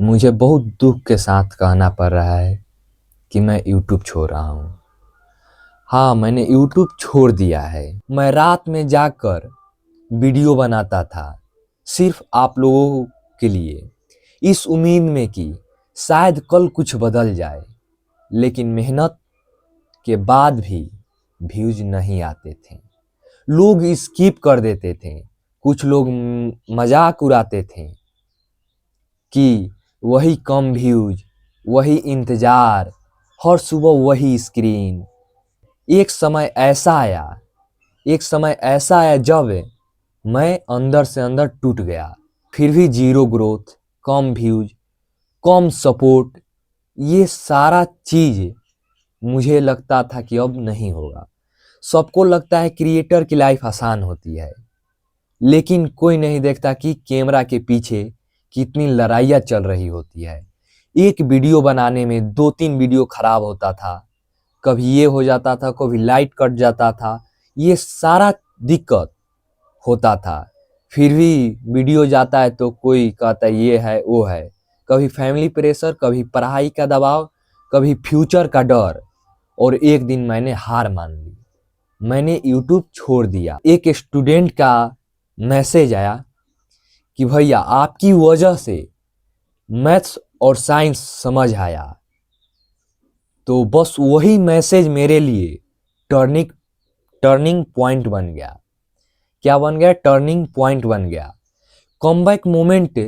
मुझे बहुत दुख के साथ कहना पड़ रहा है कि मैं यूट्यूब छोड़ रहा हूँ। हाँ, मैंने यूट्यूब छोड़ दिया है। मैं रात में जाकर वीडियो बनाता था सिर्फ आप लोगों के लिए, इस उम्मीद में कि शायद कल कुछ बदल जाए। लेकिन मेहनत के बाद भी व्यूज नहीं आते थे। लोग स्किप कर देते थे। कुछ लोग मजाक उड़ाते थे कि वही कम व्यूज, वही इंतजार, हर सुबह वही स्क्रीन। एक समय ऐसा आया जब मैं अंदर से अंदर टूट गया। फिर भी जीरो ग्रोथ, कम व्यूज, कम सपोर्ट, ये सारा चीज मुझे लगता था कि अब नहीं होगा। सबको लगता है क्रिएटर की लाइफ आसान होती है, लेकिन कोई नहीं देखता कि कैमरा के पीछे कितनी लड़ाइयाँ चल रही होती है। एक वीडियो बनाने में 2-3 वीडियो खराब होता था, कभी ये हो जाता था, कभी लाइट कट जाता था, ये सारा दिक्कत होता था। फिर भी वीडियो जाता है तो कोई कहता है ये है वो है। कभी फैमिली प्रेशर, कभी पढ़ाई का दबाव, कभी फ्यूचर का डर। और एक दिन मैंने हार मान ली, मैंने यूट्यूब छोड़ दिया। एक स्टूडेंट का मैसेज आया कि भैया आपकी वजह से मैथ्स और साइंस समझ आया। तो बस वही मैसेज मेरे लिए टर्निंग पॉइंट बन गया। क्या बन गया? टर्निंग पॉइंट बन गया। कमबैक मोमेंट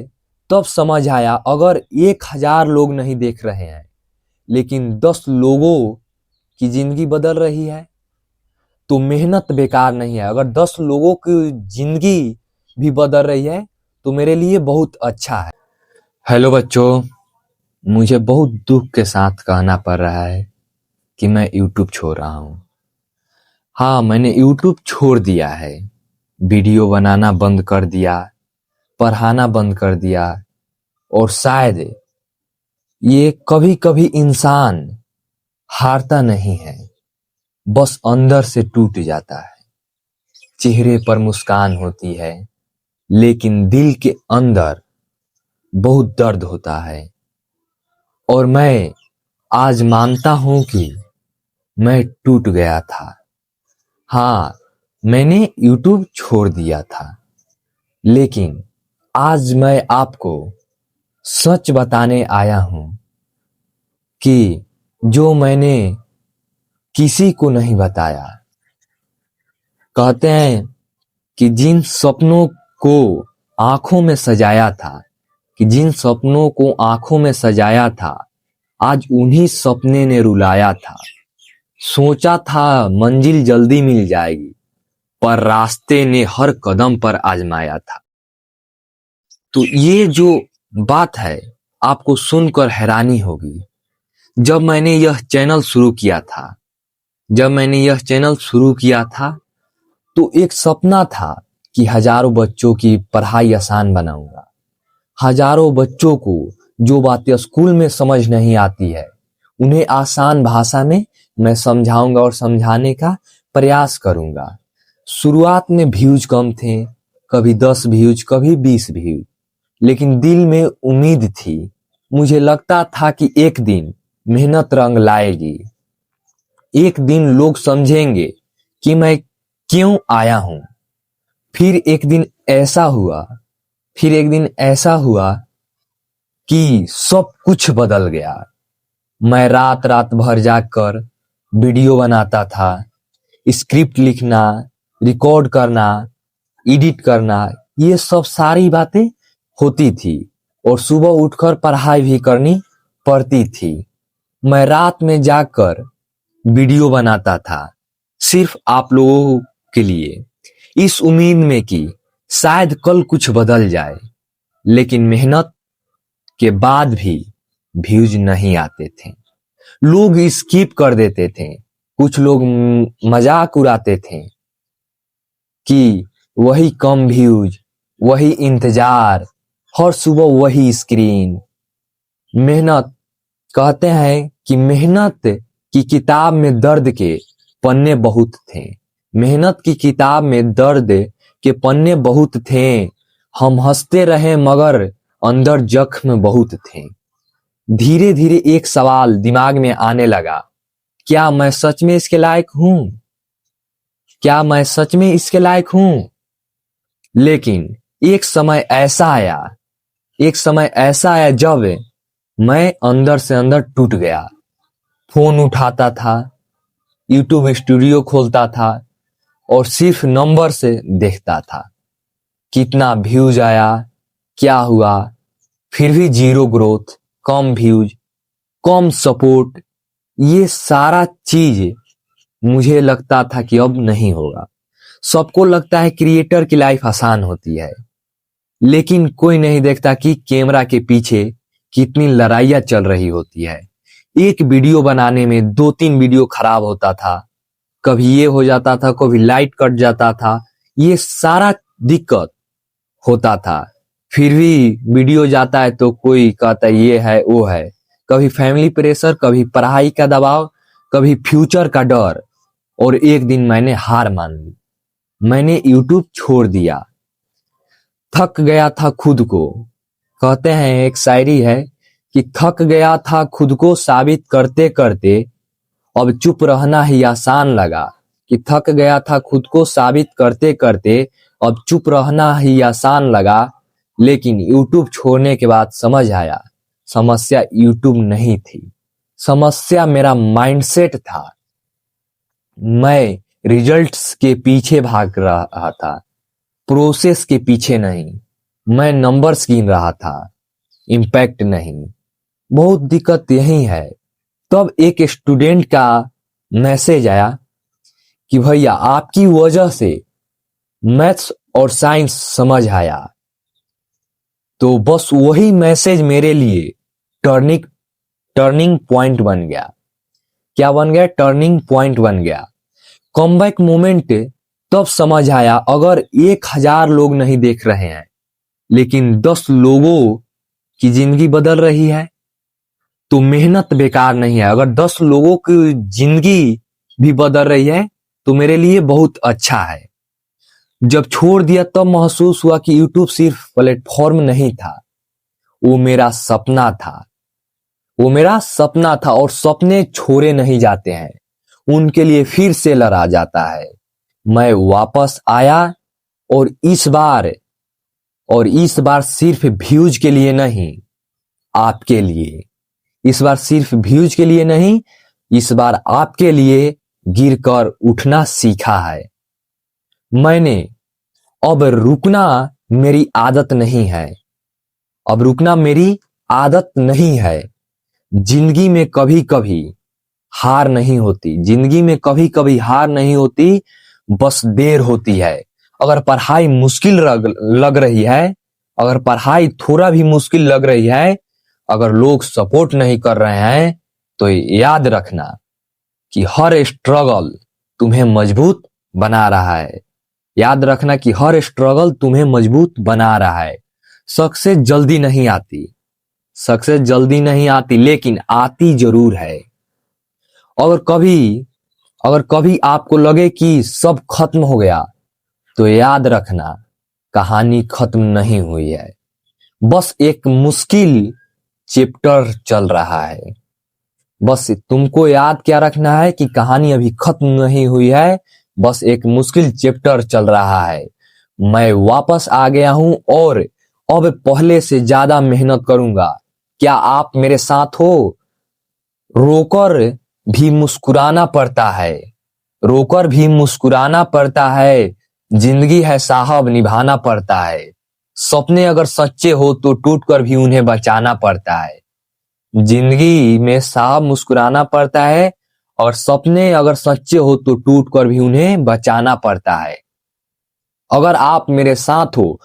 तब समझ आया, अगर 1000 लोग नहीं देख रहे हैं लेकिन 10 लोगों की जिंदगी बदल रही है तो मेहनत बेकार नहीं है। अगर 10 लोगों की जिंदगी भी बदल रही है तो मेरे लिए बहुत अच्छा है। हेलो बच्चों, मुझे बहुत दुख के साथ कहना पड़ रहा है कि मैं यूट्यूब छोड़ रहा हूँ। हाँ, मैंने यूट्यूब छोड़ दिया है। वीडियो बनाना बंद कर दिया, पढ़ाना बंद कर दिया। और शायद ये कभी कभी इंसान हारता नहीं है, बस अंदर से टूट जाता है। चेहरे पर मुस्कान होती है लेकिन दिल के अंदर बहुत दर्द होता है। और मैं आज मानता हूं कि मैं टूट गया था। हाँ, मैंने यूट्यूब छोड़ दिया था, लेकिन आज मैं आपको सच बताने आया हूं कि जो मैंने किसी को नहीं बताया। कहते हैं कि जिन सपनों को आंखों में सजाया था, आज उन्हीं सपने ने रुलाया था। सोचा था मंजिल जल्दी मिल जाएगी, पर रास्ते ने हर कदम पर आजमाया था। तो ये जो बात है आपको सुनकर हैरानी होगी। जब मैंने यह चैनल शुरू किया था तो एक सपना था कि हजारों बच्चों की पढ़ाई आसान बनाऊंगा। हजारों बच्चों को जो बातें स्कूल में समझ नहीं आती है उन्हें आसान भाषा में मैं समझाऊंगा और समझाने का प्रयास करूंगा। शुरुआत में व्यूज कम थे, कभी 10 व्यूज, कभी 20 व्यूज, लेकिन दिल में उम्मीद थी। मुझे लगता था कि एक दिन मेहनत रंग लाएगी, एक दिन लोग समझेंगे कि मैं क्यों आया हूं। फिर एक दिन ऐसा हुआ कि सब कुछ बदल गया। मैं रात रात भर जाकर वीडियो बनाता था। स्क्रिप्ट लिखना, रिकॉर्ड करना, एडिट करना, ये सब सारी बातें होती थी और सुबह उठकर पढ़ाई भी करनी पड़ती थी। मैं रात में जाकर वीडियो बनाता था सिर्फ आप लोगों के लिए, इस उम्मीद में कि शायद कल कुछ बदल जाए। लेकिन मेहनत के बाद भी व्यूज नहीं आते थे। लोग स्किप कर देते थे। कुछ लोग मजाक उड़ाते थे कि वही कम व्यूज, वही इंतजार, हर सुबह वही स्क्रीन। मेहनत, कहते हैं कि मेहनत की किताब में दर्द के पन्ने बहुत थे। मेहनत की किताब में दर्द के पन्ने बहुत थे। हम हंसते रहे मगर अंदर जख्म बहुत थे। धीरे धीरे एक सवाल दिमाग में आने लगा, क्या मैं सच में इसके लायक हूं? क्या मैं सच में इसके लायक हूं? लेकिन एक समय ऐसा आया जब मैं अंदर से अंदर टूट गया। फोन उठाता था, यूट्यूब स्टूडियो खोलता था और सिर्फ नंबर से देखता था, कितना व्यूज आया, क्या हुआ, फिर भी जीरो ग्रोथ, कम व्यूज, कम सपोर्ट। ये सारा चीज मुझे लगता था कि अब नहीं होगा। सबको लगता है क्रिएटर की लाइफ आसान होती है, लेकिन कोई नहीं देखता कि कैमरा के पीछे कितनी लड़ाइयां चल रही होती है। एक वीडियो बनाने में 2-3 वीडियो खराब होता था, कभी ये हो जाता था, कभी लाइट कट जाता था, ये सारा दिक्कत होता था। फिर भी वीडियो जाता है तो कोई कहता है ये है वो है, कभी फैमिली प्रेशर, कभी पढ़ाई का दबाव, कभी फ्यूचर का डर। और एक दिन मैंने हार मान ली, मैंने यूट्यूब छोड़ दिया। थक गया था खुद को। कहते हैं, एक शायरी है कि थक गया था खुद को साबित करते करते, अब चुप रहना ही आसान लगा। कि थक गया था खुद को साबित करते करते, अब चुप रहना ही आसान लगा। लेकिन यूट्यूब छोड़ने के बाद समझ आया, समस्या यूट्यूब नहीं थी, समस्या मेरा माइंडसेट था। मैं रिजल्ट्स के पीछे भाग रहा था, प्रोसेस के पीछे नहीं। मैं नंबर्स गिन रहा था, इम्पैक्ट नहीं। बहुत दिक्कत यही है। तब एक स्टूडेंट का मैसेज आया कि भैया आपकी वजह से मैथ्स और साइंस समझ आया। तो बस वही मैसेज मेरे लिए टर्निंग पॉइंट बन गया। क्या बन गया? टर्निंग पॉइंट बन गया। कमबैक मोमेंट तब समझ आया, अगर 1000 लोग नहीं देख रहे हैं, लेकिन 10 लोगों की जिंदगी बदल रही है, तो मेहनत बेकार नहीं है। अगर 10 लोगों की जिंदगी भी बदल रही है तो मेरे लिए बहुत अच्छा है। जब छोड़ दिया तब महसूस हुआ कि यूट्यूब सिर्फ प्लेटफॉर्म नहीं था, वो मेरा सपना था। वो मेरा सपना था, और सपने छोड़े नहीं जाते हैं, उनके लिए फिर से लड़ा जाता है। मैं वापस आया, और इस बार सिर्फ व्यूज के लिए नहीं, आपके लिए। इस बार सिर्फ व्यूज के लिए नहीं, इस बार आपके लिए गिरकर उठना सीखा है मैंने। अब रुकना मेरी आदत नहीं है, अब रुकना मेरी आदत नहीं है। जिंदगी में कभी कभी हार नहीं होती, जिंदगी में कभी कभी हार नहीं होती, बस देर होती है। अगर पढ़ाई मुश्किल लग रही है, अगर पढ़ाई थोड़ा भी मुश्किल लग रही है, अगर लोग सपोर्ट नहीं कर रहे हैं, तो याद रखना कि हर स्ट्रगल तुम्हें मजबूत बना रहा है। याद रखना कि हर स्ट्रगल तुम्हें मजबूत बना रहा है। सक्सेस जल्दी नहीं आती, सक्सेस जल्दी नहीं आती, लेकिन आती जरूर है। अगर कभी आपको लगे कि सब खत्म हो गया, तो याद रखना कहानी खत्म नहीं हुई है, बस एक मुश्किल चैप्टर चल रहा है। बस तुमको याद क्या रखना है कि कहानी अभी खत्म नहीं हुई है, बस एक मुश्किल चैप्टर चल रहा है। मैं वापस आ गया हूं, और अब पहले से ज्यादा मेहनत करूंगा। क्या आप मेरे साथ हो? रोकर भी मुस्कुराना पड़ता है, रोकर भी मुस्कुराना पड़ता है। जिंदगी है साहब, निभाना पड़ता है। सपने अगर सच्चे हो तो टूटकर भी उन्हें बचाना पड़ता है। जिंदगी में साहब मुस्कुराना पड़ता है, और सपने अगर सच्चे हो तो टूटकर भी उन्हें बचाना पड़ता है। अगर आप मेरे साथ हो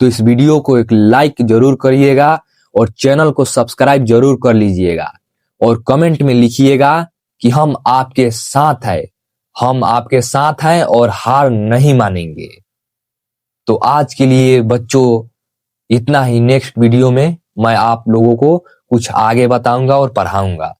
तो इस वीडियो को एक लाइक जरूर करिएगा, और चैनल को सब्सक्राइब जरूर कर लीजिएगा, और कमेंट में लिखिएगा कि हम आपके साथ हैं, हम आपके साथ हैं और हार नहीं मानेंगे। तो आज के लिए बच्चों इतना ही। नेक्स्ट वीडियो में मैं आप लोगों को कुछ आगे बताऊंगा और पढ़ाऊंगा।